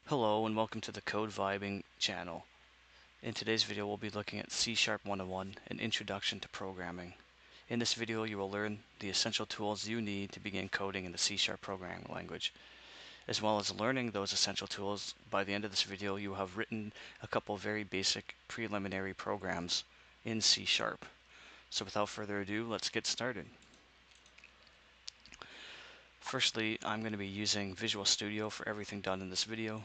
Hello and welcome to the Code Vibing channel. In today's video we'll be looking at C# 101, an introduction to programming. In this video you will learn the essential tools you need to begin coding in the C# programming language. As well as learning those essential tools, by the end of this video you will have written a couple very basic preliminary programs in C#. So without further ado, let's get started. Firstly, I'm going to be using Visual Studio for everything done in this video.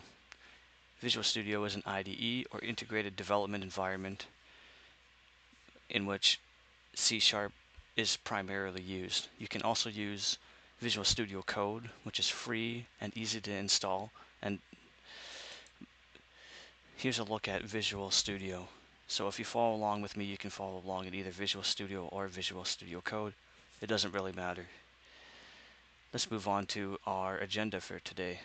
Visual Studio is an IDE, or integrated development environment, in which C# is primarily used. You can also use Visual Studio Code, which is free and easy to install. And here's a look at Visual Studio. So if you follow along with me, you can follow along in either Visual Studio or Visual Studio Code. It doesn't really matter. Let's move on to our agenda for today.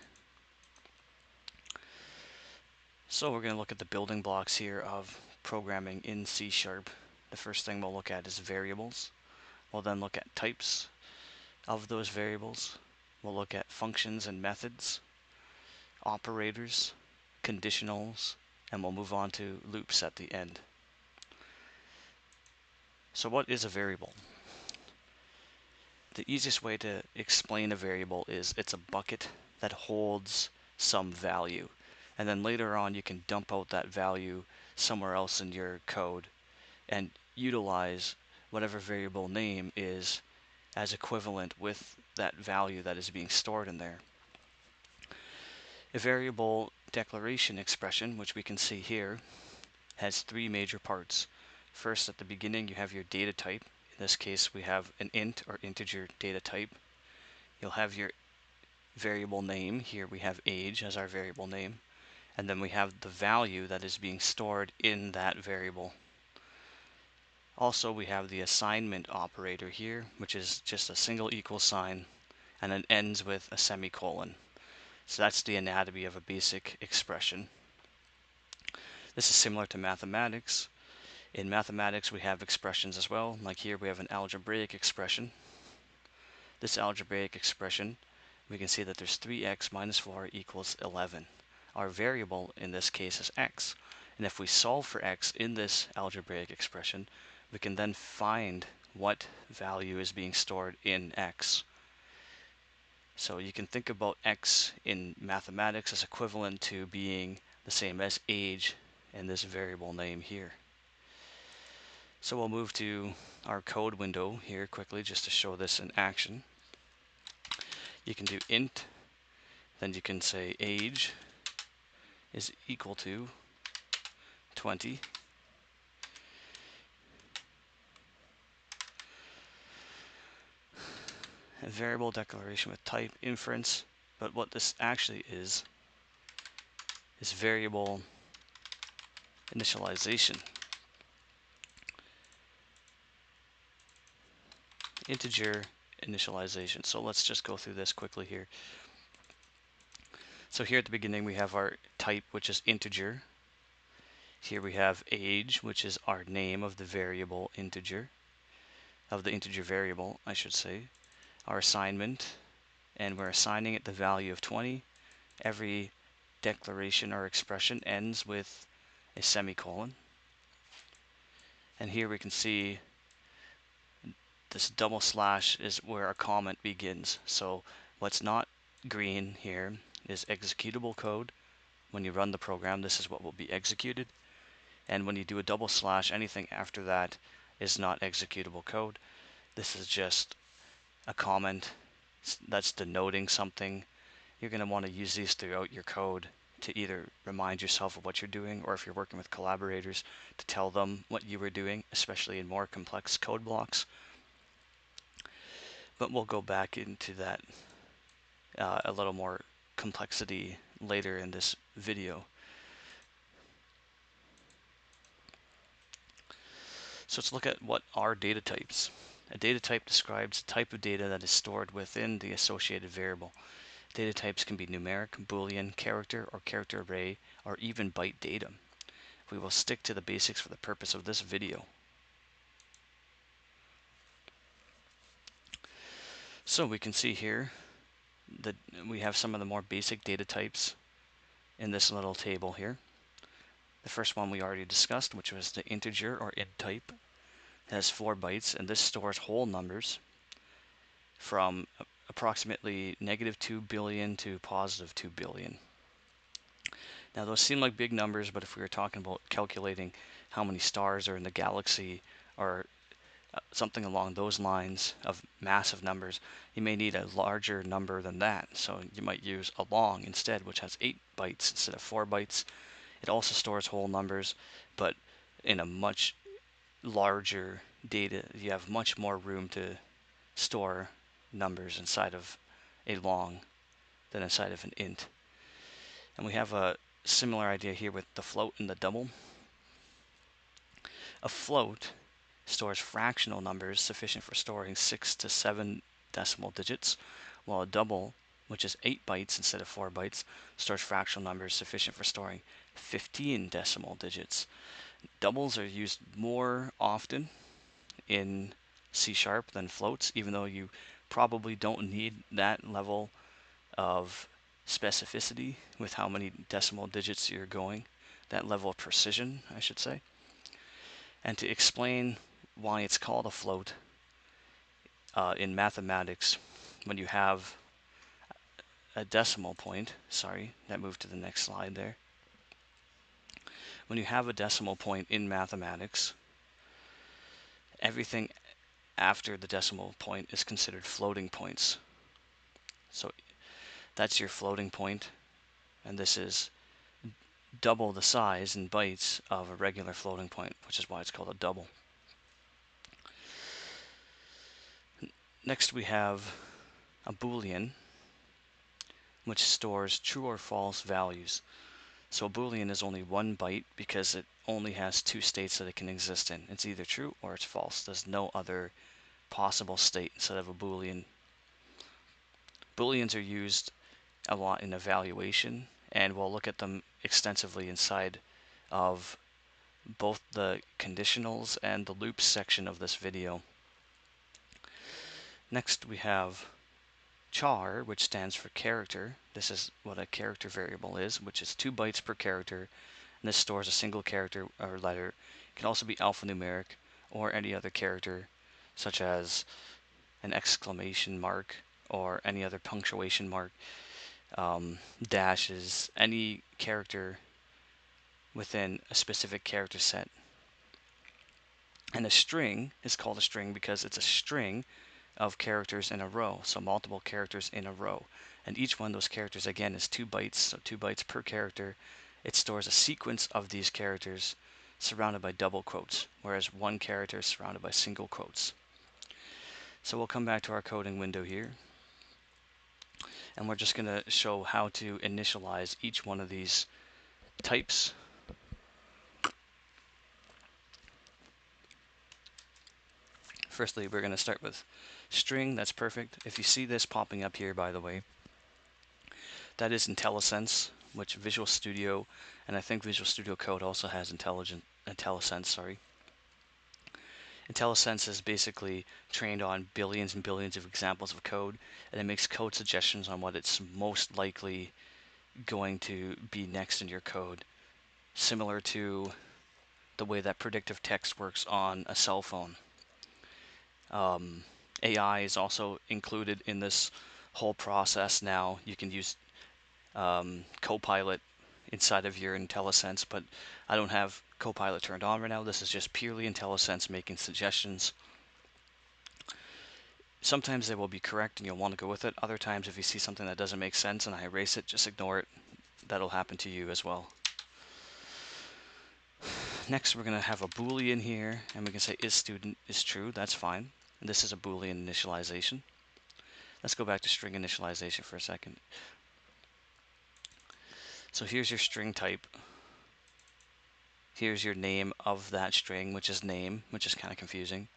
So we're going to look at the building blocks here of programming in C#. The first thing we'll look at is variables. We'll then look at types of those variables. We'll look at functions and methods, operators, conditionals, and we'll move on to loops at the end. So what is a variable? The easiest way to explain a variable is it's a bucket that holds some value. And then later on you can dump out that value somewhere else in your code and utilize whatever variable name is as equivalent with that value that is being stored in there. A variable declaration expression, which we can see here, has three major parts. First, at the beginning you have your data type. In this case we have an int or integer data type. You'll have your variable name. Here we have age as our variable name. And then we have the value that is being stored in that variable. Also, we have the assignment operator here, which is just a single equal sign, and it ends with a semicolon. So that's the anatomy of a basic expression. This is similar to mathematics. In mathematics, we have expressions as well. Like here, we have an algebraic expression. This algebraic expression, we can see that there's 3x minus 4 equals 11. Our variable in this case is x. And if we solve for x in this algebraic expression, we can then find what value is being stored in x. So you can think about x in mathematics as equivalent to being the same as age in this variable name here. So we'll move to our code window here quickly just to show this in action. You can do int, then you can say age is equal to 20. A variable declaration with type inference, but what this actually is variable initialization. Integer initialization. So let's just go through this quickly here. So here at the beginning we have our type, which is integer. Here we have age, which is our name of the variable integer, of the integer variable, I should say. Our assignment, and we're assigning it the value of 20. Every declaration or expression ends with a semicolon. And here we can see this double slash is where our comment begins. So what's not green here is executable code. When you run the program, this is what will be executed. And when you do a double slash, anything after that is not executable code. This is just a comment that's denoting something. You're going to want to use these throughout your code to either remind yourself of what you're doing, or if you're working with collaborators, to tell them what you were doing, especially in more complex code blocks. But we'll go back into that a little more complexity later in this video. So let's look at what are data types. A data type describes the type of data that is stored within the associated variable. Data types can be numeric, Boolean, character, or character array, or even byte data. We will stick to the basics for the purpose of this video. So we can see here that we have some of the more basic data types. in this little table here. The first one we already discussed, which was the integer or int type. It has 4 bytes, and this stores whole numbers from approximately -2 billion to +2 billion. Now those seem like big numbers, but if we were talking about calculating how many stars are in the galaxy or something along those lines of massive numbers, you may need a larger number than that. So you might use a long instead, which has 8 bytes instead of 4 bytes. It also stores whole numbers, but in a much larger data. You have much more room to store numbers inside of a long than inside of an int. And we have a similar idea here with the float and the double. A float stores fractional numbers sufficient for storing 6 to 7 decimal digits, while a double, which is 8 bytes instead of 4 bytes, stores fractional numbers sufficient for storing 15 decimal digits. Doubles are used more often in C# than floats, even though you probably don't need that level of specificity with how many decimal digits you're going, that level of precision, I should say. And to explain why it's called a float in mathematics, when you have a decimal point, sorry, that moved to the next slide there. When you have a decimal point in mathematics, everything after the decimal point is considered floating points. So that's your floating point, and this is double the size in bytes of a regular floating point, which is why it's called a double. Next we have a Boolean, which stores true or false values. So a Boolean is only 1 byte because it only has 2 states that it can exist in. It's either true or it's false. There's no other possible state instead of a Boolean. Booleans are used a lot in evaluation, and we'll look at them extensively inside of both the conditionals and the loops section of this video. Next we have char, which stands for character. This is what a character variable is, which is 2 bytes per character, and this stores a single character or letter. It can also be alphanumeric or any other character, such as an exclamation mark or any other punctuation mark, dashes, any character within a specific character set. And a string is called a string because it's a string of characters in a row, so multiple characters in a row. And each one of those characters, again, is 2 bytes, so 2 bytes per character. It stores a sequence of these characters surrounded by double quotes, whereas one character is surrounded by single quotes. So we'll come back to our coding window here, and we're just going to show how to initialize each one of these types. Firstly, we're going to start with string. That's perfect. If you see this popping up here, by the way, that is IntelliSense, which Visual Studio, and I think Visual Studio Code also has IntelliSense, sorry. IntelliSense is basically trained on billions and billions of examples of code, and it makes code suggestions on what it's most likely going to be next in your code, similar to the way that predictive text works on a cell phone. AI is also included in this whole process now. You can use Copilot inside of your IntelliSense, but I don't have Copilot turned on right now. This is just purely IntelliSense making suggestions. Sometimes they will be correct and you'll want to go with it. Other times, if you see something that doesn't make sense and I erase it, just ignore it. That'll happen to you as well. Next, we're going to have a Boolean here, and we can say isStudent is true. That's fine. And this is a Boolean initialization. Let's go back to string initialization for a second. So here's your string type. Here's your name of that string, which is name, which is kind of confusing.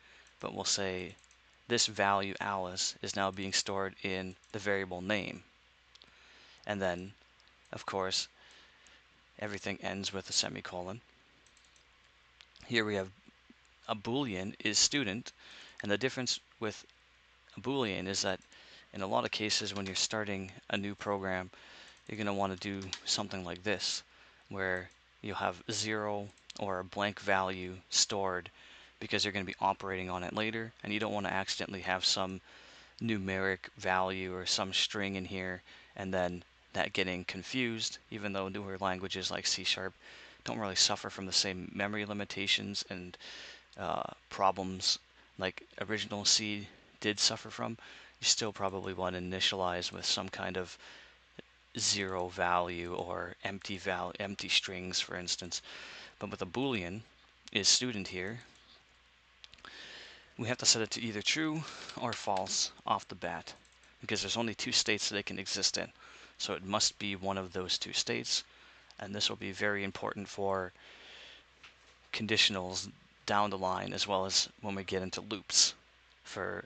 But we'll say this value, Alice, is now being stored in the variable name. And then, of course, everything ends with a semicolon. Here we have a Boolean is student, and the difference with a Boolean is that in a lot of cases when you're starting a new program, you're going to want to do something like this, where you'll have 0 or a blank value stored because you're going to be operating on it later, and you don't want to accidentally have some numeric value or some string in here and then that getting confused, even though newer languages like C# don't really suffer from the same memory limitations and problems like original C did suffer from. You still probably want to initialize with some kind of 0 value or empty strings, for instance. But with a Boolean is student here, we have to set it to either true or false off the bat, because there's only two states that it can exist in. So it must be one of those two states, and this will be very important for conditionals down the line, as well as when we get into loops for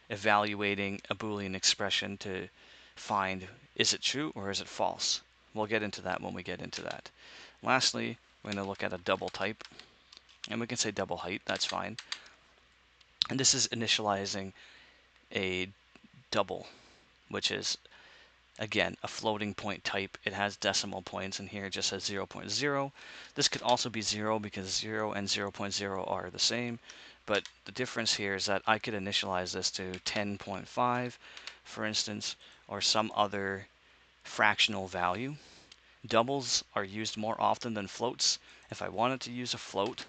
evaluating a Boolean expression to find, is it true or is it false? We'll get into that when we get into that. Lastly, we're going to look at a double type, and we can say double height, that's fine. And this is initializing a double, which is, again, a floating point type. It has decimal points, and here it just says 0.0. This could also be 0 because 0 and 0.0 are the same, but the difference here is that I could initialize this to 10.5, for instance, or some other fractional value. Doubles are used more often than floats. If I wanted to use a float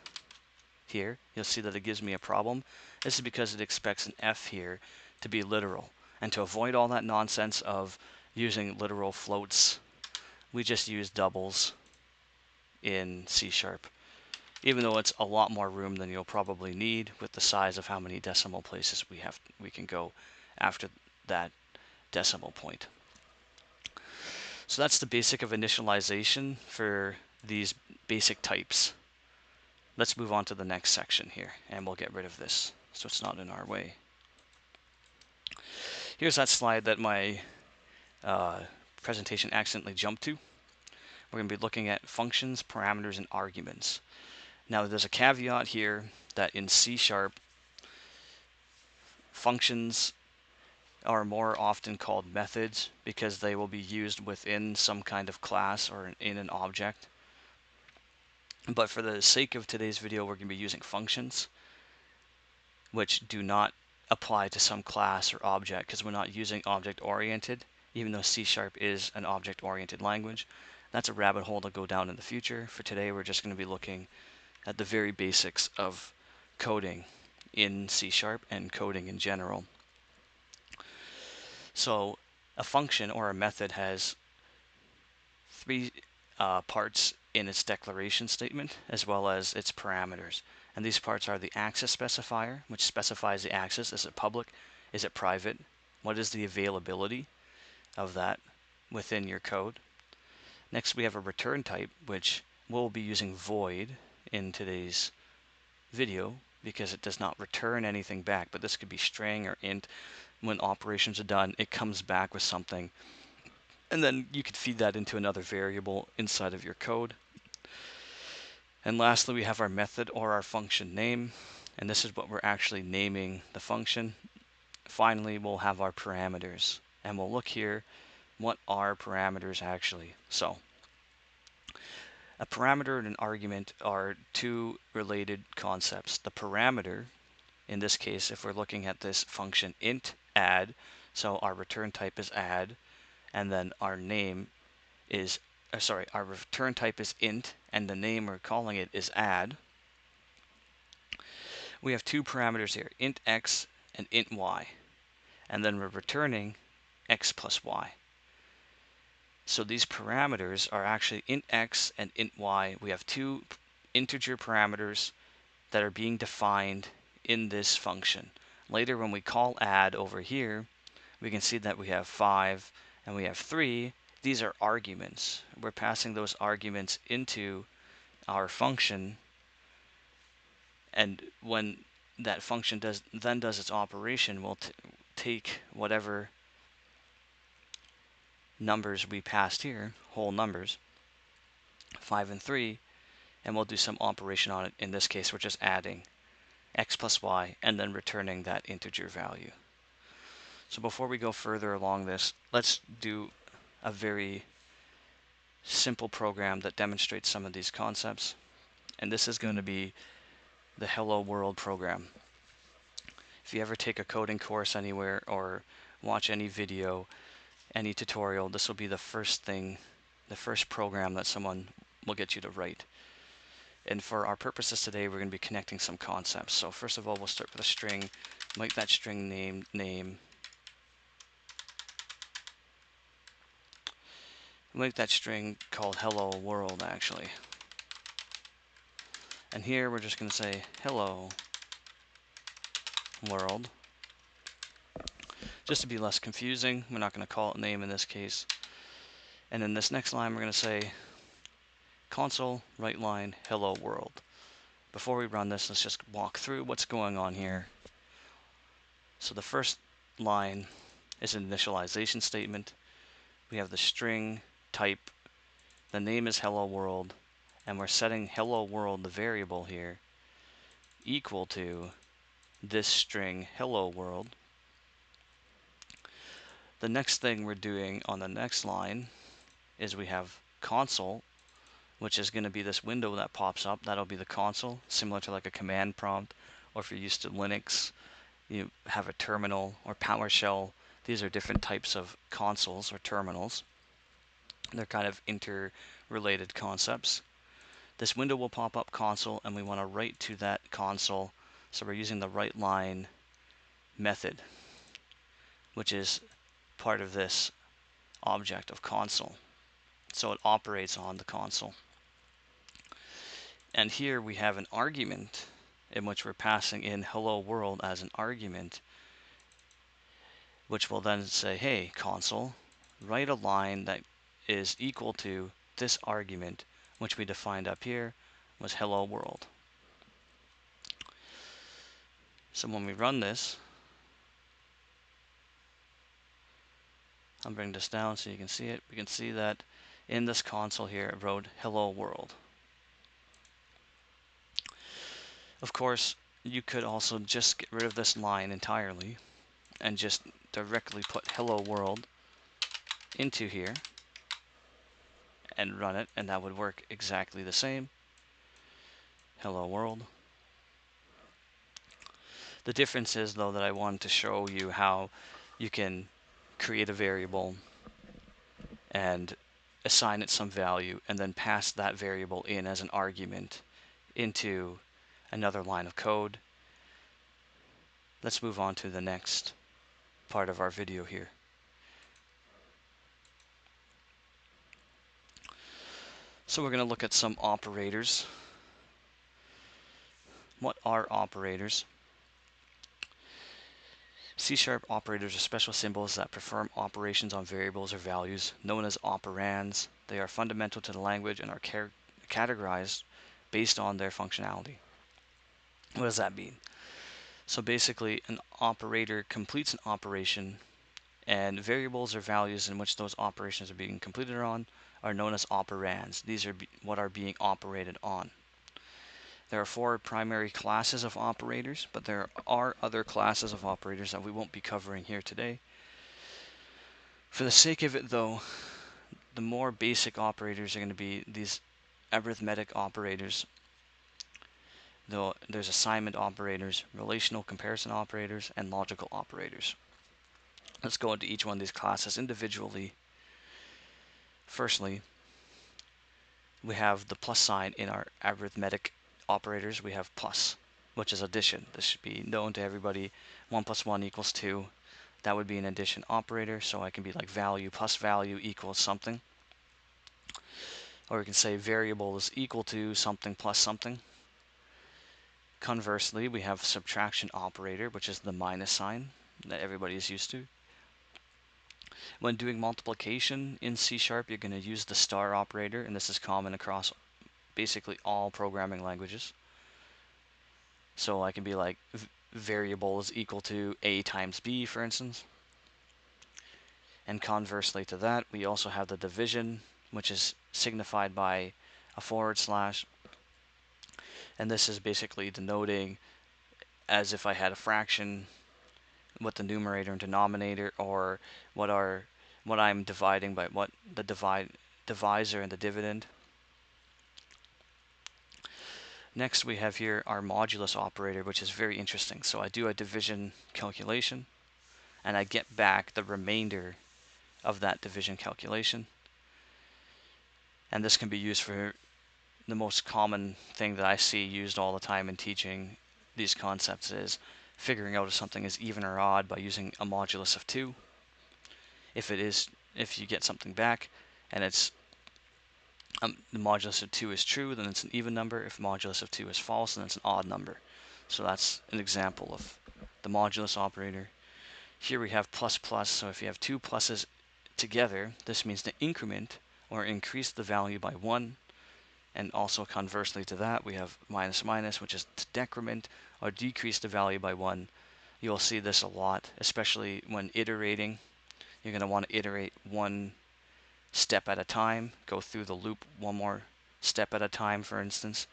here, you'll see that it gives me a problem. This is because it expects an f here to be literal. And to avoid all that nonsense of using literal floats, we just use doubles in C#, even though it's a lot more room than you'll probably need with the size of how many decimal places we can go after that decimal point. So that's the basic of initialization for these basic types. Let's move on to the next section here, and we'll get rid of this so it's not in our way. Here's that slide that my presentation accidentally jumped to. We're going to be looking at functions, parameters, and arguments. Now there's a caveat here that in C#, functions are more often called methods because they will be used within some kind of class or in an object. But for the sake of today's video, we're going to be using functions, which do not apply to some class or object because we're not using object-oriented, even though C# is an object-oriented language. That's a rabbit hole to go down in the future. For today, we're just going to be looking at the very basics of coding in C# and coding in general. So a function or a method has three parts in its declaration statement, as well as its parameters. And these parts are the access specifier, which specifies the access. Is it public? Is it private? What is the availability of that within your code? Next, we have a return type, which we'll be using void in today's video because it does not return anything back, but this could be string or int. When operations are done, it comes back with something, and then you could feed that into another variable inside of your code. And lastly, we have our method or our function name, and this is what we're actually naming the function. Finally, we'll have our parameters, and we'll look here, what are parameters actually? So a parameter and an argument are two related concepts. The parameter, in this case, if we're looking at this function int add, so our return type is add, and then our name is, our return type is int, and the name we're calling it is add. We have two parameters here, int x and int y, and then we're returning x plus y. So these parameters are actually int x and int y. We have two integer parameters that are being defined in this function. Later, when we call add over here, we can see that we have 5 and we have 3. These are arguments. We're passing those arguments into our function, and when that function does its operation, we'll take whatever numbers we passed here, whole numbers, 5 and 3, and we'll do some operation on it. In this case, we're just adding x plus y and then returning that integer value. So before we go further along this, let's do a very simple program that demonstrates some of these concepts. And this is going to be the Hello World program. If you ever take a coding course anywhere or watch any video, any tutorial, this will be the first thing, the first program that someone will get you to write. And for our purposes today, we're going to be connecting some concepts. So first of all, we'll start with a string. Make that string name. Make that string called hello world, actually. And here we're just going to say hello world. Just to be less confusing, we're not going to call it name in this case. And in this next line, we're going to say console, right line, hello world. Before we run this, let's just walk through what's going on here. So the first line is an initialization statement. We have the string type. The name is hello world. And we're setting hello world, the variable here, equal to this string hello world. The next thing we're doing on the next line is we have console, which is going to be this window that pops up. That'll be the console, similar to like a command prompt, or if you're used to Linux, you have a terminal or PowerShell. These are different types of consoles or terminals. They're kind of interrelated concepts. This window will pop up console, and we want to write to that console. So we're using the write line method, which is part of this object of console. So it operates on the console. And here we have an argument in which we're passing in hello world as an argument, which will then say, hey, console, write a line that is equal to this argument, which we defined up here was hello world. So when we run this, I'll bring this down so you can see it. We can see that in this console here, it wrote hello world. Of course, you could also just get rid of this line entirely and just directly put hello world into here and run it, and that would work exactly the same. Hello world. The difference is, though, that I wanted to show you how you can create a variable and assign it some value and then pass that variable in as an argument into another line of code. Let's move on to the next part of our video here. So we're going to look at some operators. What are operators? C# operators are special symbols that perform operations on variables or values, known as operands. They are fundamental to the language and are categorized based on their functionality. What does that mean? So basically, an operator completes an operation, and variables or values in which those operations are being completed on are known as operands. These are what are being operated on. There are 4 primary classes of operators, but there are other classes of operators that we won't be covering here today. For the sake of it, though, the more basic operators are going to be these arithmetic operators. Though there's assignment operators, relational comparison operators, and logical operators. Let's go into each one of these classes individually. Firstly, we have the plus sign in our arithmetic operators. We have plus, which is addition. This should be known to everybody. 1 plus 1 equals 2. That would be an addition operator, so I can be like value plus value equals something. Or we can say variable is equal to something plus something. Conversely, we have subtraction operator, which is the minus sign that everybody is used to. When doing multiplication in C#, you're going to use the star operator, and this is common across basically all programming languages. So I can be like variable is equal to A times B, for instance. And conversely to that, we also have the division, which is signified by a /. And this is basically denoting as if I had a fraction, what the numerator and denominator, or what I'm dividing by, what the divisor and the dividend. Next we have here our modulus operator, which is very interesting. So I do a division calculation and I get back the remainder of that division calculation. And this can be used for the most common thing that I see used all the time in teaching these concepts is figuring out if something is even or odd by using a modulus of 2. If you get something back and it's the modulus of 2 is true, then it's an even number. If modulus of 2 is false, then it's an odd number. So that's an example of the modulus operator. Here we have plus plus, so if you have two pluses together, this means to increment or increase the value by 1. And also conversely to that, we have minus minus, which is to decrement or decrease the value by 1. You'll see this a lot, especially when iterating. You're going to want to iterate one step at a time, go through the loop one more step at a time, for instance.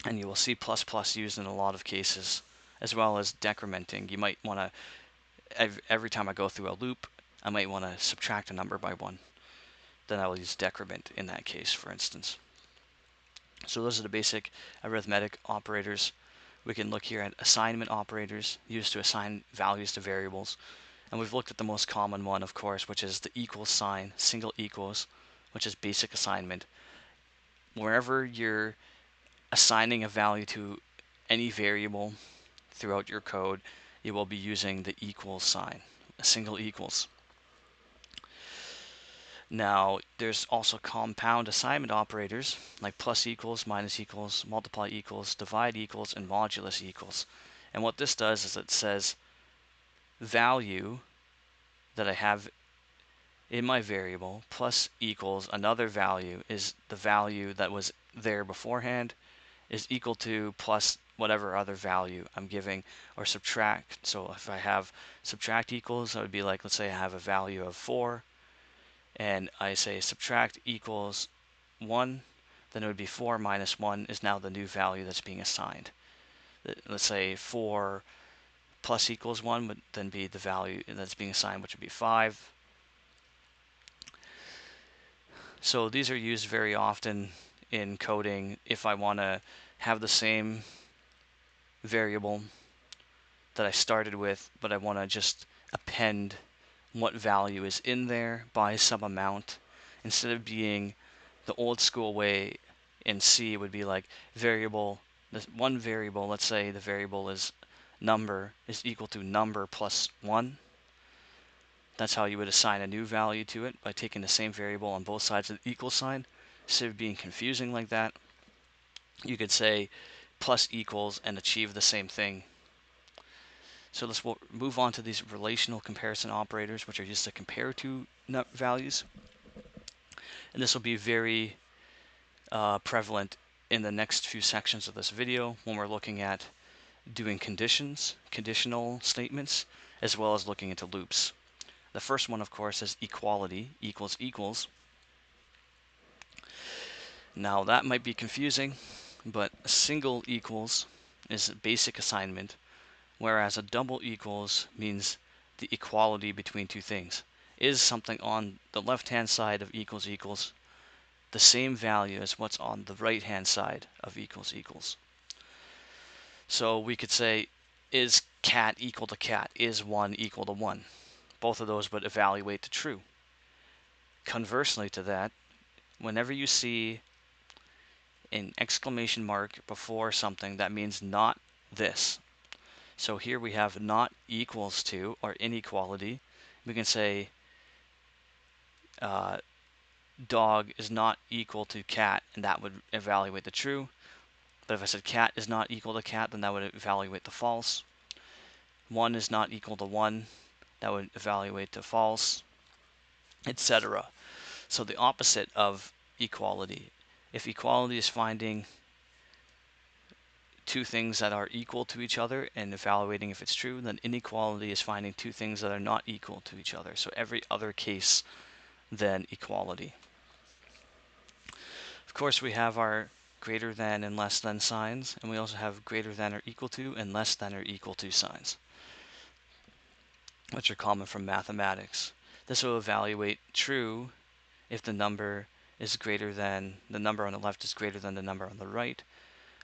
And you will see plus plus used in a lot of cases, as well as decrementing. You might want to, every time I go through a loop, I might want to subtract a number by 1. Then I will use decrement in that case, for instance. So those are the basic arithmetic operators. We can look here at assignment operators used to assign values to variables. And we've looked at the most common one, of course, which is the equals sign, single equals, which is basic assignment. Wherever you're assigning a value to any variable throughout your code, you will be using the equals sign, a single equals. Now, there's also compound assignment operators like plus equals, minus equals, multiply equals, divide equals, and modulus equals. And what this does is it says value that I have in my variable plus equals another value is the value that was there beforehand is equal to plus whatever other value I'm giving, or subtract. So if I have subtract equals, that would be like, let's say I have a value of 4 and I say subtract equals 1, then it would be 4 minus 1 is now the new value that's being assigned. Let's say 4 plus equals 1 would then be the value that's being assigned, which would be 5. So these are used very often in coding if I want to have the same variable that I started with, but I want to just append what value is in there by some amount. Instead of being the old school way in C, it would be like variable, this one variable, let's say the variable is number, is equal to number plus 1. That's how you would assign a new value to it, by taking the same variable on both sides of the equal sign. Instead of being confusing like that, you could say plus equals and achieve the same thing. So let's move on to these relational comparison operators, which are used to compare two values. And this will be very prevalent in the next few sections of this video when we're looking at doing conditions, conditional statements, as well as looking into loops. The first one, of course, is equality, equals equals. Now that might be confusing, but a single equals is a basic assignment, whereas a double equals means the equality between two things. Is something on the left-hand side of equals equals the same value as what's on the right-hand side of equals equals? So we could say, is cat equal to cat? Is 1 equal to 1? Both of those would evaluate to true. Conversely to that, whenever you see an exclamation mark before something, that means not this. So here we have not equals to, or inequality. We can say dog is not equal to cat, and that would evaluate the true. But if I said cat is not equal to cat, then that would evaluate the false. 1 is not equal to 1, that would evaluate to false, etc. So the opposite of equality. If equality is finding two things that are equal to each other and evaluating if it's true, then inequality is finding two things that are not equal to each other. So every other case than equality. Of course, we have our greater than and less than signs, and we also have greater than or equal to and less than or equal to signs, which are common from mathematics. This will evaluate true if the number is greater than the number on the left is greater than the number on the right,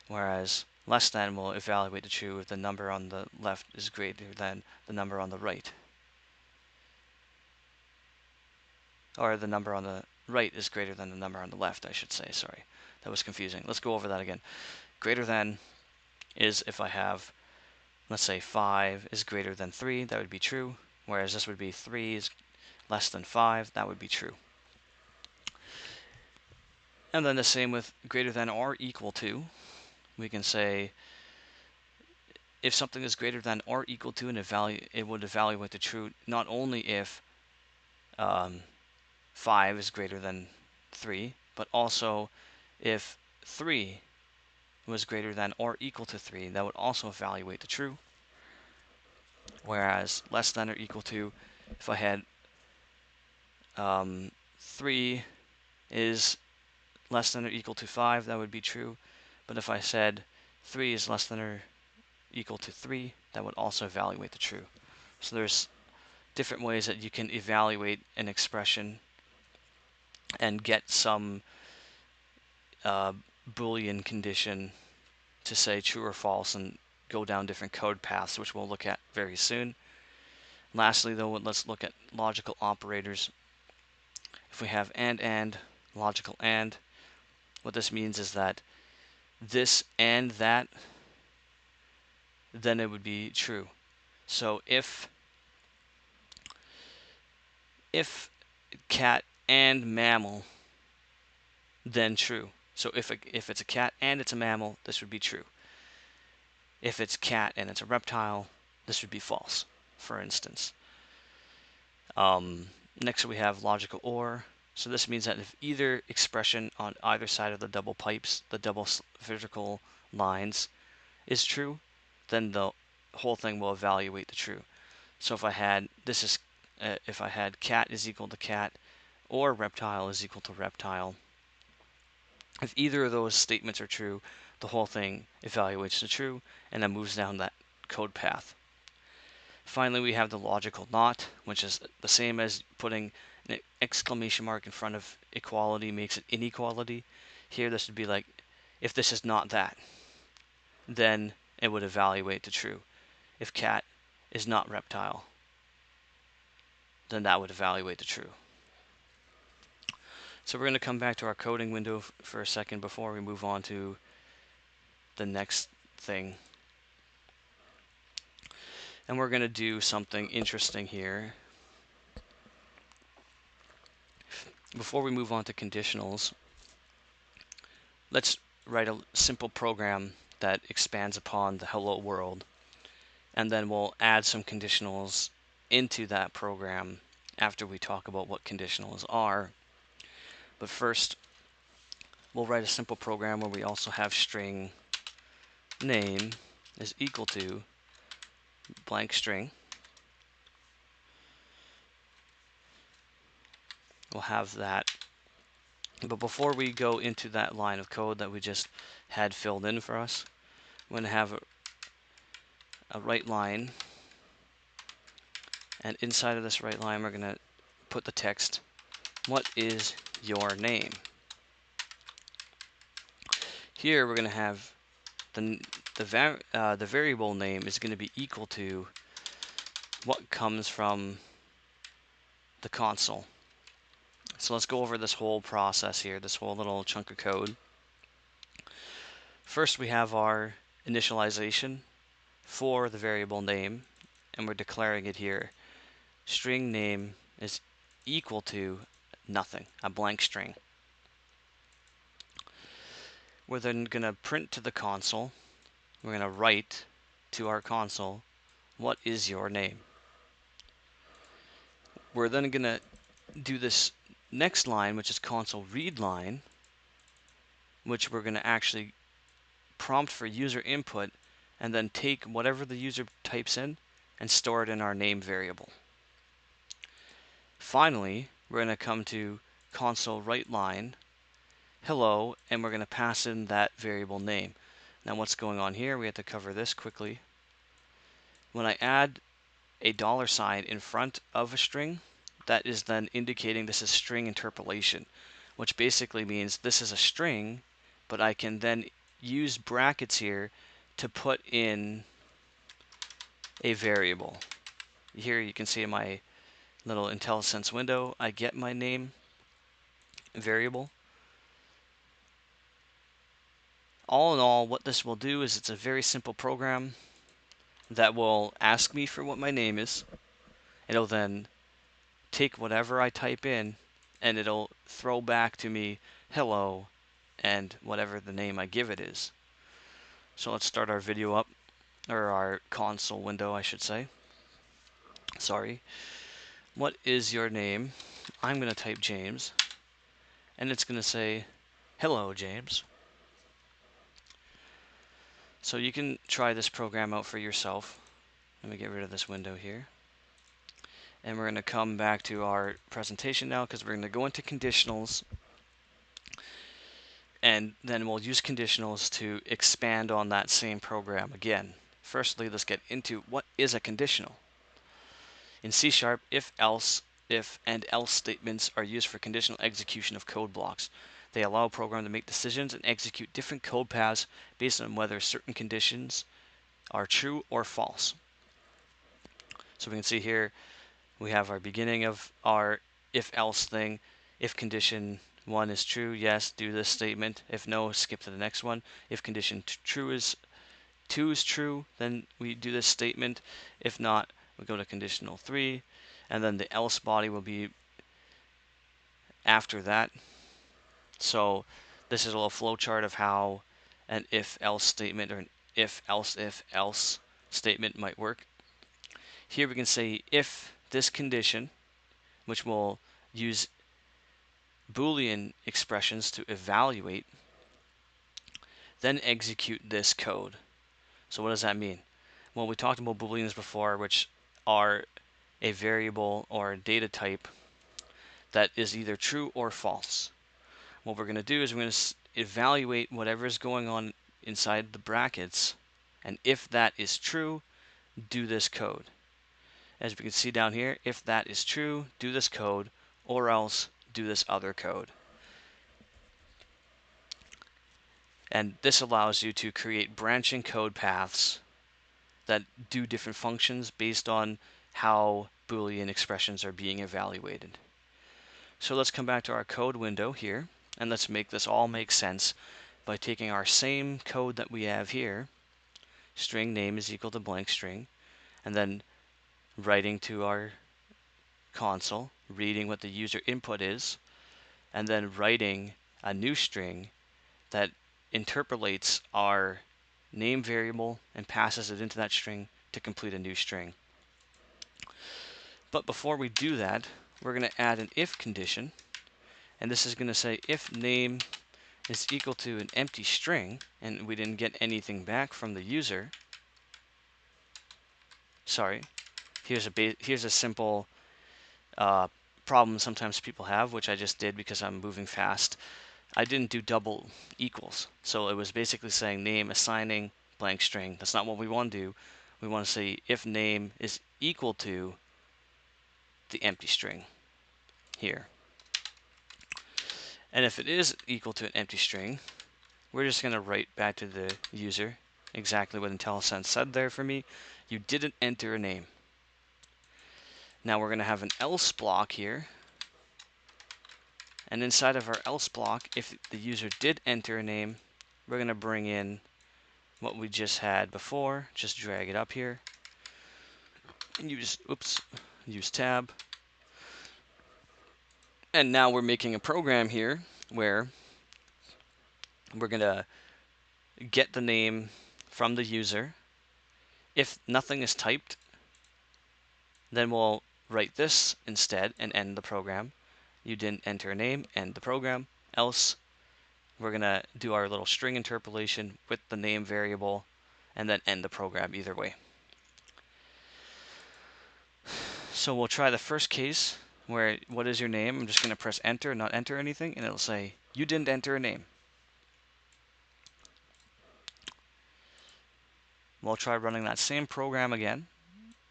whereas less than will evaluate the true if the number on the left is greater than the number on the right. Or the number on the right is greater than the number on the left, I should say. Sorry, that was confusing. Let's go over that again. Greater than is if I have, let's say 5 is greater than 3, that would be true. Whereas this would be 3 is less than 5, that would be true. And then the same with greater than or equal to. We can say if something is greater than or equal to, it would evaluate the true not only if 5 is greater than 3, but also if 3 was greater than or equal to 3, that would also evaluate the true. Whereas less than or equal to, if I had 3 is less than or equal to 5, that would be true. But if I said 3 is less than or equal to 3, that would also evaluate the true. So there's different ways that you can evaluate an expression and get some Boolean condition to say true or false and go down different code paths, which we'll look at very soon. Lastly, though, let's look at logical operators. If we have and, logical and, what this means is that this and that, then it would be true. So if cat and mammal, then true. So if it's a cat and it's a mammal, this would be true. If it's cat and it's a reptile, this would be false, for instance. Next we have logical or. So this means that if either expression on either side of the double pipes, the double vertical lines, is true, then the whole thing will evaluate the true. So if I had if I had cat is equal to cat or reptile is equal to reptile, if either of those statements are true, the whole thing evaluates the true and then moves down that code path. Finally, we have the logical not, which is the same as putting an exclamation mark in front of equality makes it inequality. Here, this would be like, if this is not that, then it would evaluate the true. If cat is not reptile, then that would evaluate the true. So we're going to come back to our coding window for a second before we move on to the next thing. And we're going to do something interesting here. Before we move on to conditionals, let's write a simple program that expands upon the hello world, and then we'll add some conditionals into that program after we talk about what conditionals are. But first, we'll write a simple program where we also have string name is equal to blank string. We'll have that. But before we go into that line of code that we just had filled in for us, I'm going to have a write line. And inside of this write line, we're going to put the text, what is your name? Here we're going to have the variable name is going to be equal to what comes from the console. So let's go over this whole process here, this whole little chunk of code. First, we have our initialization for the variable name, and we're declaring it here. String name is equal to nothing, a blank string. We're then going to print to the console. We're going to write to our console, what is your name? We're then going to do this next line, which is console read line, which we're going to actually prompt for user input and then take whatever the user types in and store it in our name variable. Finally, we're going to come to console write line, hello, and we're going to pass in that variable name. Now what's going on here, we have to cover this quickly. When I add a $sign in front of a string, that is then indicating this is string interpolation, which basically means this is a string, but I can then use brackets here to put in a variable. Here you can see in my little IntelliSense window, I get my name variable. All in all, what this will do is it's a very simple program that will ask me for what my name is. It'll then take whatever I type in and it'll throw back to me hello and whatever the name I give it is. So let's start our video up, or our console window I should say. Sorry. What is your name? I'm going to type James, and it's going to say hello James. So you can try this program out for yourself. Let me get rid of this window here. And we're going to come back to our presentation now because we're going to go into conditionals. And then we'll use conditionals to expand on that same program again. Firstly, let's get into what is a conditional. In C#, if, else, if, and else statements are used for conditional execution of code blocks. They allow a program to make decisions and execute different code paths based on whether certain conditions are true or false. So we can see here we have our beginning of our if-else thing. If condition 1 is true, yes, do this statement. If no, skip to the next one. If condition 2 is true, then we do this statement. If not, we go to conditional 3, and then the else body will be after that. So this is a little flow chart of how an if-else statement or an if-else statement might work. Here we can say if this condition, which will use Boolean expressions to evaluate, then execute this code. So what does that mean? Well, we talked about Booleans before, which are a variable or a data type that is either true or false. What we're going to do is we're going to evaluate whatever is going on inside the brackets, and if that is true, do this code. As we can see down here, if that is true, do this code, or else do this other code. And this allows you to create branching code paths that do different functions based on how Boolean expressions are being evaluated. So let's come back to our code window here, and let's make this all make sense by taking our same code that we have here, string name is equal to blank string, and then writing to our console, reading what the user input is, and then writing a new string that interpolates our name variable and passes it into that string to complete a new string. But before we do that, we're going to add an if condition, and this is going to say if name is equal to an empty string, and we didn't get anything back from the user. Sorry, here's a simple problem sometimes people have, which I just did because I'm moving fast. I didn't do double equals, so it was basically saying name assigning blank string. That's not what we want to do. We want to say if name is equal to the empty string here. And if it is equal to an empty string, we're just going to write back to the user exactly what IntelliSense said there for me. You didn't enter a name. Now we're going to have an else block here. And inside of our else block, if the user did enter a name, we're going to bring in what we just had before. Just drag it up here. And use tab. And now we're making a program here where we're going to get the name from the user. If nothing is typed, then we'll write this instead and end the program. You didn't enter a name, end the program. Else, we're going to do our little string interpolation with the name variable and then end the program either way. So we'll try the first case where what is your name? I'm just going to press enter, not enter anything, and it'll say you didn't enter a name. We'll try running that same program again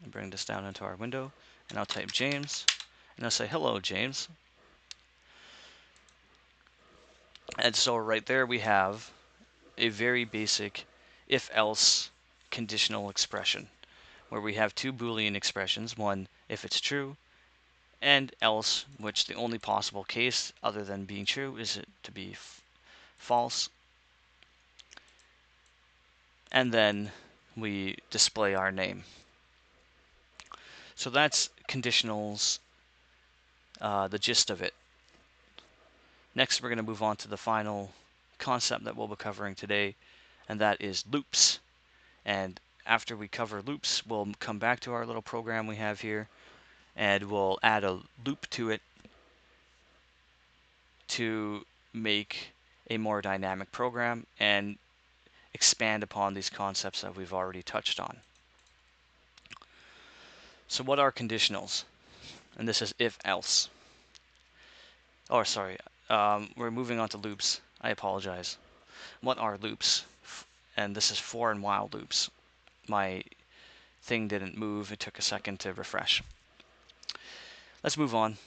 and bring this down into our window, and I'll type James, And I'll say, hello, James. And so right there we have a very basic if-else conditional expression, where we have two Boolean expressions, one if it's true, and else, which the only possible case other than being true is it to be false. And then we display our name. So that's conditionals, the gist of it. Next, we're going to move on to the final concept that we'll be covering today, and that is loops. And after we cover loops, we'll come back to our little program we have here, and we'll add a loop to it to make a more dynamic program and expand upon these concepts that we've already touched on. So what are conditionals? And this is if-else. Oh, sorry. We're moving on to loops. I apologize. What are loops? And this is for and while loops. My thing didn't move. It took a second to refresh. Let's move on.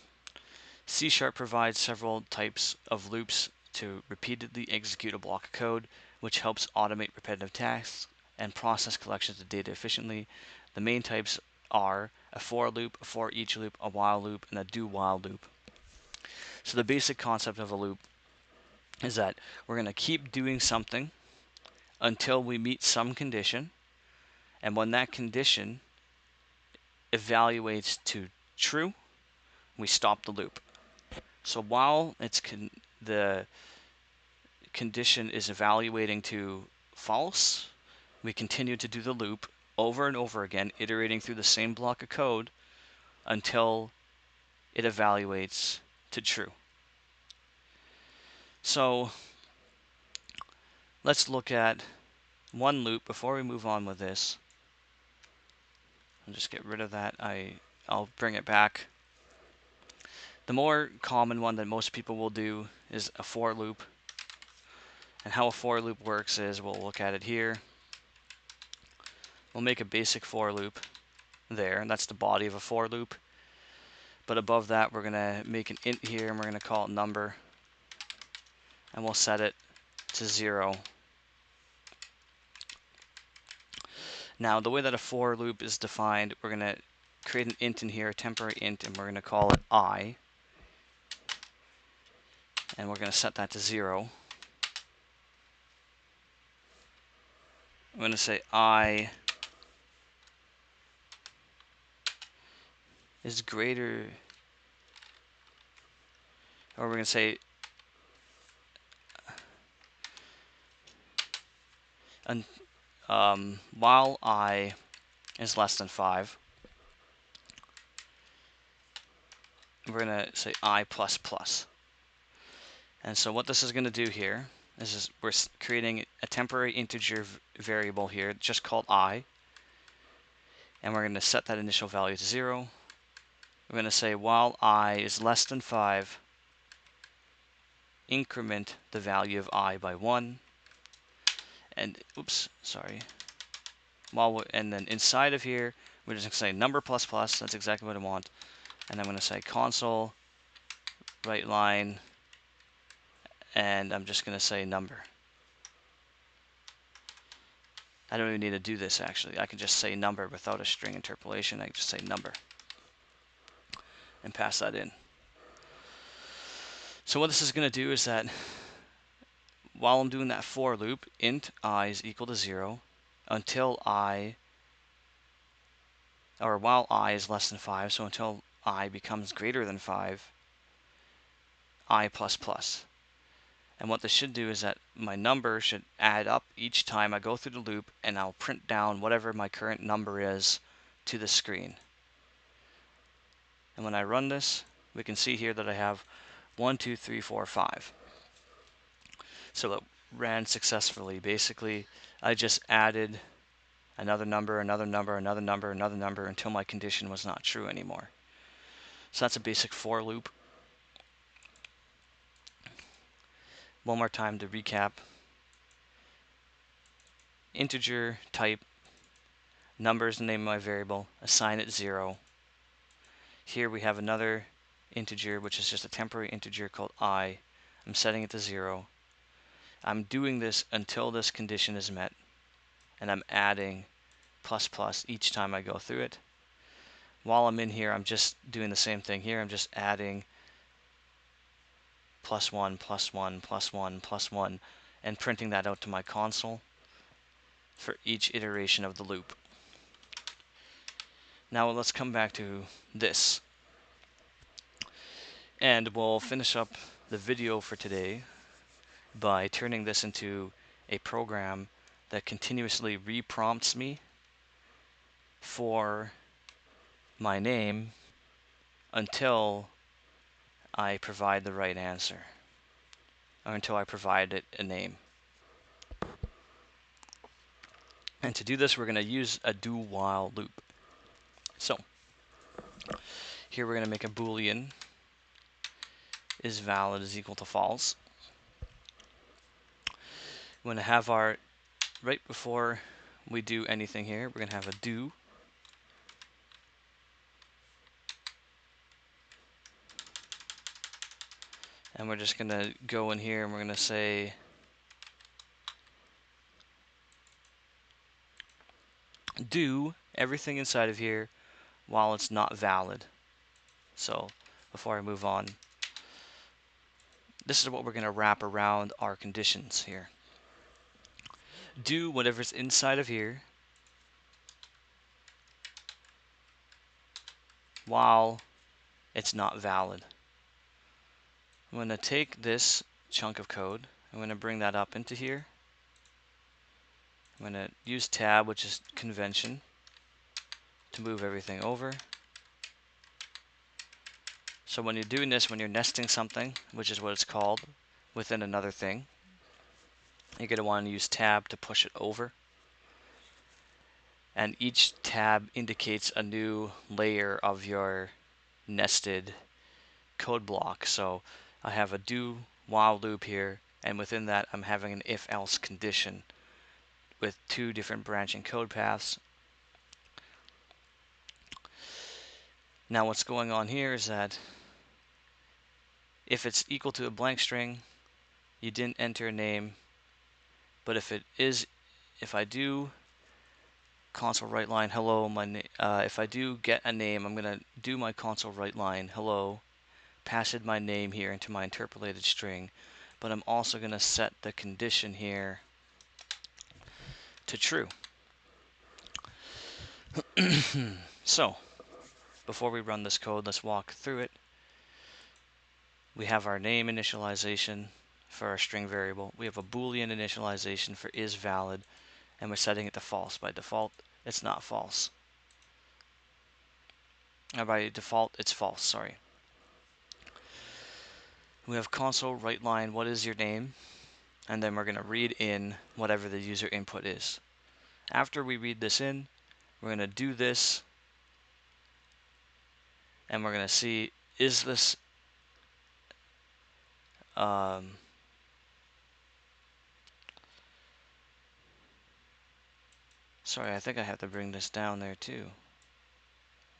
C# provides several types of loops to repeatedly execute a block of code, which helps automate repetitive tasks and process collections of data efficiently. The main types are a for loop, a for each loop, a while loop, and a do while loop. So the basic concept of a loop is that we're going to keep doing something until we meet some condition, and when that condition evaluates to true, we stop the loop. So while the condition is evaluating to false, we continue to do the loop over and over again, iterating through the same block of code until it evaluates to true. So let's look at one loop before we move on with this. I'll just get rid of that. I'll bring it back. The more common one that most people will do is a for loop. And how a for loop works is, we'll look at it here. We'll make a basic for loop there, and that's the body of a for loop. But above that, we're going to make an int here, and we're going to call it number. And we'll set it to 0. Now, the way that a for loop is defined, we're going to create an int in here, a temporary int, and we're going to call it I. And we're going to set that to 0. I'm going to say I is greater, or we're going to say while I is less than 5, we're going to say I plus plus. And so what this is going to do here is we're creating a temporary integer variable here just called I, and we're going to set that initial value to 0. We're going to say while I is less than 5, increment the value of I by 1. And oops, sorry. And then inside of here, we're just going to say number plus plus. That's exactly what I want. And I'm going to say console right line, and I'm just going to say number. I don't even need to do this actually. I can just say number without a string interpolation. I can just say number and pass that in. So what this is going to do is that while I'm doing that for loop, int I is equal to 0 until while I is less than 5, so until I becomes greater than 5, I plus plus. And what this should do is that my number should add up each time I go through the loop, and I'll print down whatever my current number is to the screen. And when I run this, we can see here that I have 1, 2, 3, 4, 5. So it ran successfully. Basically, I just added another number, another number, another number, another number until my condition was not true anymore. So that's a basic for loop. One more time to recap. Integer type, number is the name of my variable, assign it 0. Here we have another integer, which is just a temporary integer called I. I'm setting it to 0. I'm doing this until this condition is met, and I'm adding plus plus each time I go through it. While I'm in here, I'm just doing the same thing here. I'm just adding plus 1, plus 1, plus 1, plus 1, and printing that out to my console for each iteration of the loop. Now let's come back to this. And we'll finish up the video for today by turning this into a program that continuously reprompts me for my name until I provide the right answer, or until I provide it a name. And to do this, we're going to use a do while loop. So here we're going to make a Boolean is valid is equal to false. We're going to have our, right before we do anything here, we're going to have a do. And we're just going to go in here and we're going to say do everything inside of here while it's not valid. So before I move on, this is what we're going to wrap around our conditions here. Do whatever's inside of here while it's not valid. I'm going to take this chunk of code, I'm going to bring that up into here. I'm going to use tab, which is convention, to move everything over. So when you're doing this, when you're nesting something, which is what it's called, within another thing, you're going to want to use tab to push it over. And each tab indicates a new layer of your nested code block. So I have a do while loop here, and within that I'm having an if else condition with two different branching code paths. Now what's going on here is that if it's equal to a blank string, you didn't enter a name, but if I do console write line hello, if I do get a name, I'm going to do my console write line hello, pass in my name here into my interpolated string, but I'm also going to set the condition here to true. So before we run this code, let's walk through it. We have our name initialization for our string variable. We have a Boolean initialization for is valid, and we're setting it to false. By default, it's not false. Or by default, it's false, sorry. We have console write line, what is your name? And then we're going to read in whatever the user input is. After we read this in, we're going to do this, and we're going to see, is this sorry, I think I have to bring this down there too.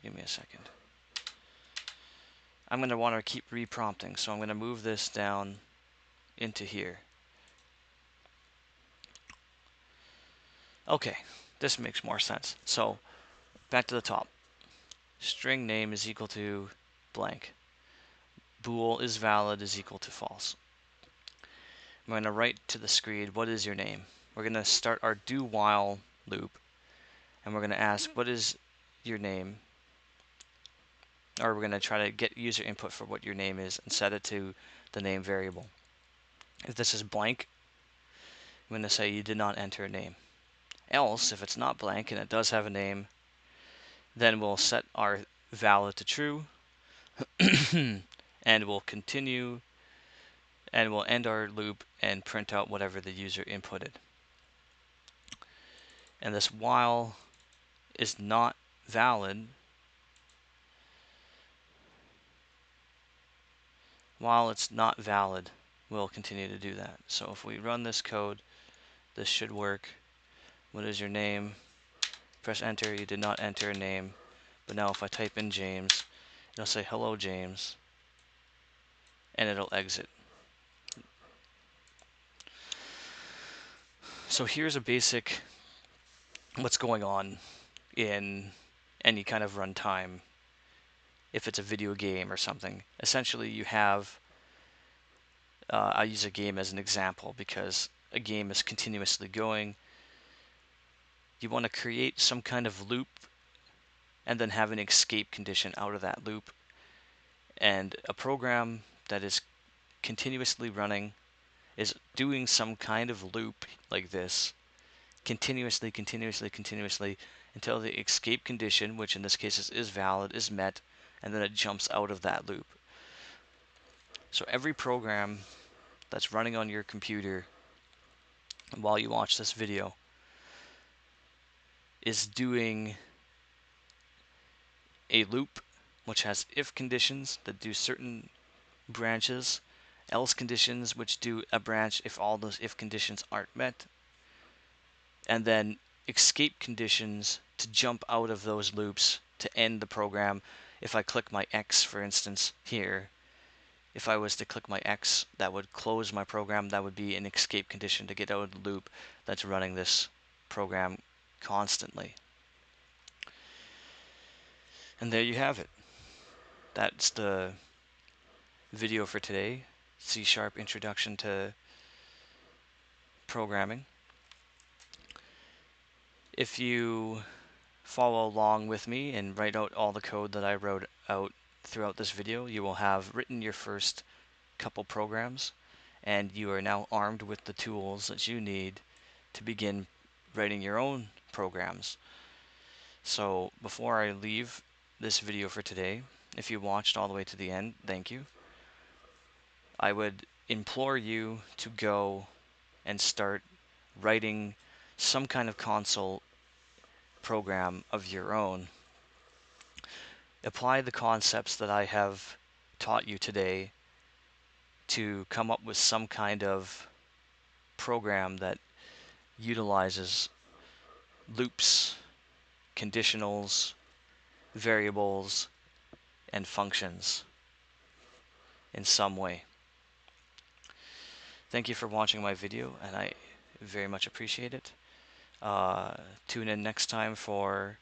Give me a second. I'm going to want to keep reprompting, so I'm going to move this down into here. Okay, this makes more sense. So back to the top. String name is equal to blank. Bool is valid is equal to false. I'm going to write to the screen, what is your name? We're going to start our do while loop, and we're going to ask, what is your name? Or we're going to try to get user input for what your name is and set it to the name variable. If this is blank, I'm going to say you did not enter a name. Else, if it's not blank and it does have a name, then we'll set our valid to true and we'll continue and we'll end our loop and print out whatever the user inputted. And this while is not valid. While it's not valid, we'll continue to do that. So if we run this code, this should work. What is your name? Press enter. You did not enter a name. But now if I type in James, it'll say hello James. and it'll exit. So here's a basic what's going on in any kind of runtime. If it's a video game or something, essentially you have, I use a game as an example because a game is continuously going. You want to create some kind of loop and then have an escape condition out of that loop. And a program that is continuously running is doing some kind of loop like this, continuously, until the escape condition, which in this case is valid, is met, and then it jumps out of that loop. So every program that's running on your computer while you watch this video is doing a loop which has if conditions that do certain branches, else conditions which do a branch if all those if conditions aren't met, and then escape conditions to jump out of those loops to end the program. If I click my X, for instance, here, if I was to click my X, that would close my program. That would be an escape condition to get out of the loop that's running this program constantly. And there you have it. That's the video for today. C# Introduction to Programming. If you follow along with me and write out all the code that I wrote out throughout this video, you will have written your first couple programs, and you are now armed with the tools that you need to begin writing your own programs. So before I leave this video for today, if you watched all the way to the end, thank you. I would implore you to go and start writing some kind of console program of your own. Apply the concepts that I have taught you today to come up with some kind of program that utilizes loops, conditionals, variables, and functions in some way. Thank you for watching my video, and I very much appreciate it. Tune in next time for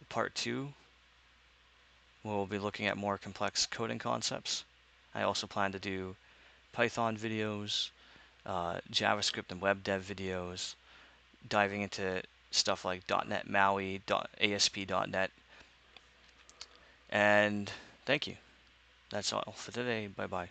part 2. We'll be looking at more complex coding concepts. I also plan to do Python videos, JavaScript and web dev videos, diving into stuff like .NET MAUI, ASP.NET. And thank you. That's all for today. Bye-bye.